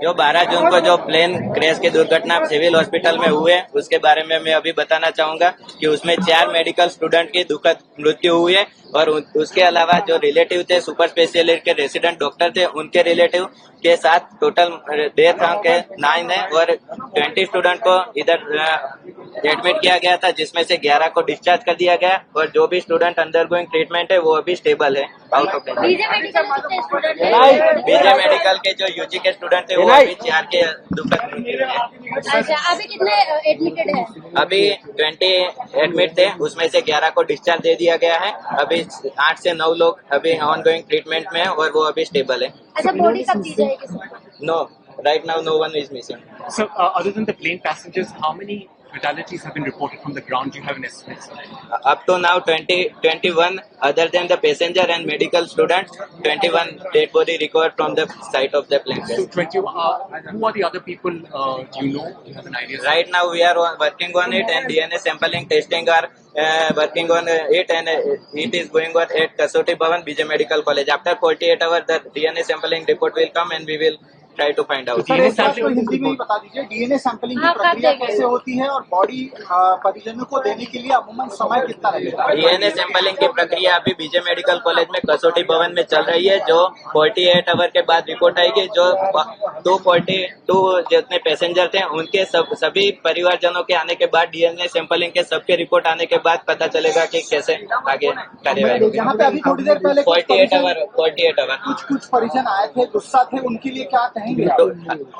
जो 12 जून को जो प्लेन क्रैश की दुर्घटना सिविल हॉस्पिटल में हुए उसके बारे में मैं अभी बताना चाहूंगा कि उसमें 4 मेडिकल स्टूडेंट की दुखद मृत्यु हुई है और उसके अलावा जो रिलेटिव थे सुपर स्पेशलिस्ट के रेसिडेंट डॉक्टर थे उनके रिलेटिव के साथ टोटल डेथ के 9 है और 20 स्टूडेंट को इधर एडमिट किया गया था जिसमें से 11 को डिस्चार्ज कर दिया गया और जो भी स्टूडेंट अंडर गोइंग ट्रीटमेंट है वो अभी स्टेबल है आउट ऑफ बीजे मेडिकल के जो यूजी के स्टूडेंट थे वो अभी 4 के दुखद मृत्यु है। अच्छा, अभी कितने एडमिटेड है? अभी 20 एडमिट थे उसमें से 11 को डिस्चार्ज दे दिया गया है। अभी 8 से 9 लोग अभी ऑन गोइंग ट्रीटमेंट में है और वो अभी स्टेबल है। अच्छा, बॉडी कब दी जाएगी? No right now no one is missing. So, other than the plane passengers, how many fatalities have been reported from the ground? Do you have an estimate? Up to now 21 other than the passenger and medical student 21 dead body recovered from the site of the plane crash. So, 20. Who are the other people? Do you know? Do you have an idea? Right now we are working on it and DNA sampling testing are working on it and it is going on at Kasoti Bhavan BJ Medical College. After 48 hours the DNA sampling report will come and we will try to find out. So, DNA sampling Hindi में ही बता दीजिए DNA sampling की प्रक्रिया कैसे होती है और body परिजनों को देने के लिए अमूमन समय कितना लगेगा? डीएनए सैंपलिंग की प्रक्रिया अभी बीजे मेडिकल कॉलेज में कसौटी भवन में चल रही है जो 48 आवर के बाद रिपोर्ट आएगी। जो 242 जितने पैसेंजर थे उनके सभी परिवारजनों के आने के बाद डीएनए सैंपलिंग के सबके रिपोर्ट आने के बाद पता चलेगा कि कैसे आगे कार्यवाही होगी। यहाँ पे अभी थोड़ी देर पहले 48 आवर कुछ परिजन आए थे, गुस्सा थे, उनके लिए क्या कहेंगे? तो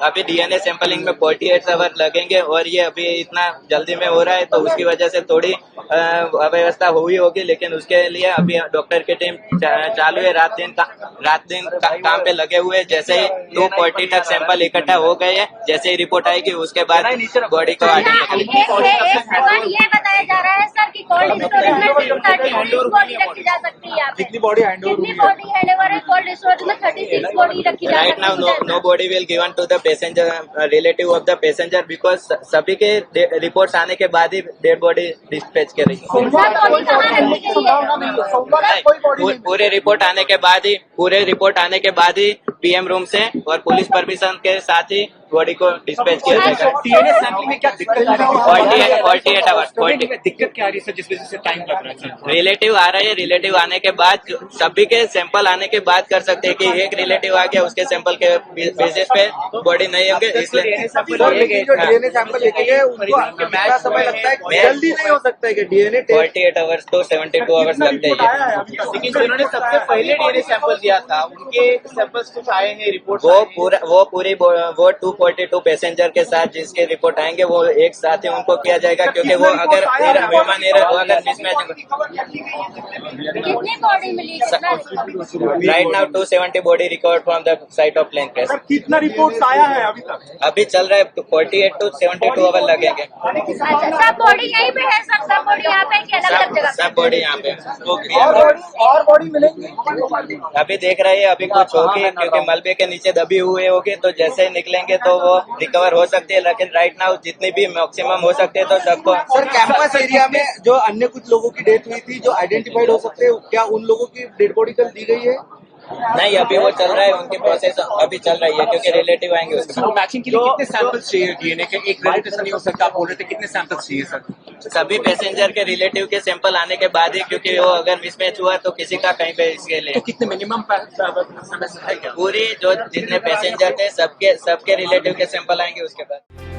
अभी डीएनए सैंपलिंग में 48 आवर लगेंगे और ये अभी इतना जल्दी में हो रहा है तो उसकी वजह से थोड़ी अव्यवस्था हुई होगी, लेकिन उसके लिए अभी डॉक्टर की टीम चालू है। रात दिन काम पे लगे हुए। जैसे ही 240 तक सैंपल इकट्ठा हो गए हैं, जैसे ही रिपोर्ट आएगी उसके बाद बॉडी को आगे ये बताया जा रहा है सर कि कोल्ड स्टोरेज में 36 बॉडी रखी जा सकती है। यहाँ पे कितनी बॉडी हैंड ओवर है? कोल्ड स्टोरेज में 36 बॉडी रखी जा right now no body will given to the passenger relative of the passenger because सभी के रिपोर्ट्स आने के बाद ही डेड बॉडी डिस्पैच करेगी। पूरे रिपोर्ट आने के बाद ही पीएम रूम से और पुलिस परमिशन के साथ ही बॉडी को डिस्पैच किया जाएगा। डीएनए सैंपलिंग में क्या दिक्कत आ रही है? 48 आवर्स दिक्कत क्या आ रही है सर जिस वजह से टाइम लग रहा है? रिलेटिव आ रहे हैं, रिलेटिव आने के बाद सभी के सैंपल आने के बाद कर सकते हैं कि एक रिलेटिव आ गया उसके सैंपल के बेसिस पे बॉडी नहीं होंगे, इसलिए डीएनए सैंपल लेके गए उनको कितना समय लगता है? जल्दी नहीं हो सकता है कि डीएनए 48 आवर्स तो 72 आवर्स लगते हैं। लेकिन जिन्होंने सबसे पहले डीएनए सैंपल दिया था उनके सैंपल्स कुछ आए हैं रिपोर्ट? वो 242 पैसेंजर के साथ जिसके रिपोर्ट आएंगे वो एक साथ ही उनको किया जाएगा क्योंकि वो अगर ह्यूमन एरर हो अगर मिसमैच कितनी बॉडी मिली? Right now 270 body recovered from the site of plane crash. कितना रिपोर्ट आया है अभी तक? अभी चल रहा है 48 to 72 आवर लगेंगे। अच्छा, सब बॉडी यहीं पे है सर? सब बॉडी यहाँ पे कि अलग-अलग जगह? सब बॉडी यहाँ पे। और बॉडी मिलेंगी? अभी देख रहे हैं अभी कुछ होगी क्योंकि मलबे के नीचे दबी हुए होगी तो जैसे ही निकलेंगे तो वो रिकवर हो सकती है, लेकिन राइट नाउ जितनी भी मैक्सिमम हो सकते हैं तो सबको। सर कैंपस एरिया में जो अन्य कुछ लोगों की डेथ हुई थी जो आइडेंटिफाइड हो सकते हैं, क्या उन लोगों की डेड बॉडी कल दी गई है? नहीं, अभी वो चल रहा है, उनकी प्रोसेस अभी चल रही है क्योंकि रिलेटिव आएंगे उसके बाद। मैचिंग के लिए कितने सैंपल्स चाहिए डीएनए के? एक रिलेटिव से नहीं हो सकता, आप बोल रहे थे कितने सैंपल्स चाहिए सर? सभी पैसेंजर के रिलेटिव के सैंपल आने के बाद ही, क्योंकि वो अगर मिसमैच हुआ तो किसी का कहीं पे इसके लिए तो कितने मिनिमम समय है क्या? पूरी जो जितने पैसेंजर थे सबके रिलेटिव के सैंपल आएंगे उसके बाद।